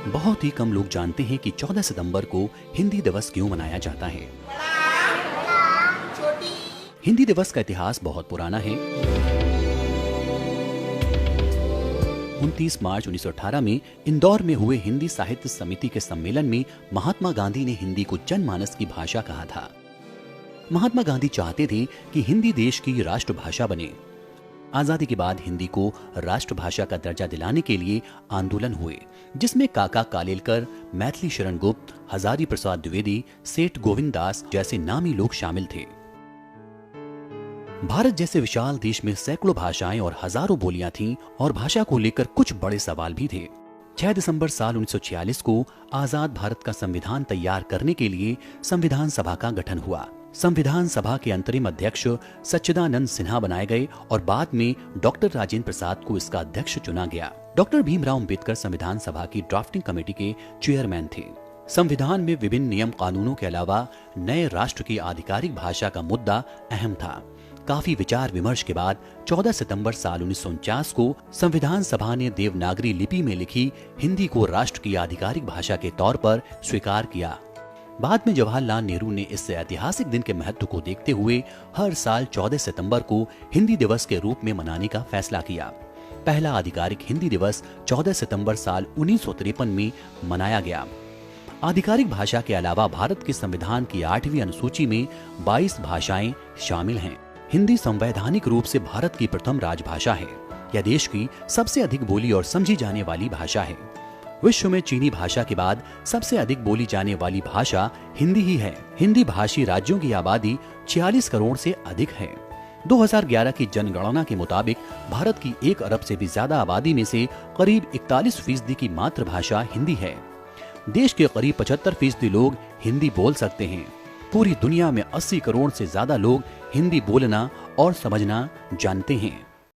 बहुत ही कम लोग जानते हैं कि 14 सितंबर को हिंदी दिवस क्यों मनाया जाता है। हिंदी दिवस का इतिहास बहुत पुराना है। 29 मार्च 1918 में इंदौर में हुए हिंदी साहित्य समिति के सम्मेलन में महात्मा गांधी ने हिंदी को जनमानस की भाषा कहा था। महात्मा गांधी चाहते थे कि हिंदी देश की राष्ट्रभाषा बने। आजादी के बाद हिंदी को राष्ट्रभाषा का दर्जा दिलाने के लिए आंदोलन हुए, जिसमें काका कालेलकर, मैथिली शरण गुप्त, हजारी प्रसाद द्विवेदी, सेठ गोविंद दास जैसे नामी लोग शामिल थे। भारत जैसे विशाल देश में सैकड़ों भाषाएं और हजारों बोलियां थीं और भाषा को लेकर कुछ बड़े सवाल भी थे। 6 दिसंबर साल 1946 को आजाद भारत का संविधान तैयार करने के लिए संविधान सभा का गठन हुआ। संविधान सभा के अंतरिम अध्यक्ष सच्चिदानंद सिन्हा बनाए गए और बाद में डॉक्टर राजेंद्र प्रसाद को इसका अध्यक्ष चुना गया। डॉक्टर भीमराव अंबेडकर संविधान सभा की ड्राफ्टिंग कमेटी के चेयरमैन थे। संविधान में विभिन्न नियम कानूनों के अलावा नए राष्ट्र की आधिकारिक भाषा का मुद्दा अहम था। काफी विचार विमर्श के बाद 14 सितंबर साल 1949 को संविधान सभा ने देवनागरी लिपि में लिखी हिंदी को राष्ट्र की आधिकारिक भाषा के तौर पर स्वीकार किया। बाद में जवाहरलाल नेहरू ने इस ऐतिहासिक दिन के महत्व को देखते हुए हर साल 14 सितंबर को हिंदी दिवस के रूप में मनाने का फैसला किया। पहला आधिकारिक हिंदी दिवस 14 सितंबर साल 1953 में मनाया गया। आधिकारिक भाषा के अलावा भारत के संविधान की 8वीं अनुसूची में 22 भाषाएं शामिल हैं। हिंदी संवैधानिक रूप से भारत की प्रथम राजभाषा है। यह देश की सबसे अधिक बोली और समझी जाने वाली भाषा है। विश्व में चीनी भाषा के बाद सबसे अधिक बोली जाने वाली भाषा हिंदी ही है। हिंदी भाषी राज्यों की आबादी 46 करोड़ से अधिक है। 2011 की जनगणना के मुताबिक भारत की 1 अरब से भी ज्यादा आबादी में से करीब 41% की मातृभाषा हिंदी है। देश के करीब 75% लोग हिंदी बोल सकते हैं। पूरी दुनिया में 80 करोड़ से ज्यादा लोग हिंदी बोलना और समझना जानते हैं।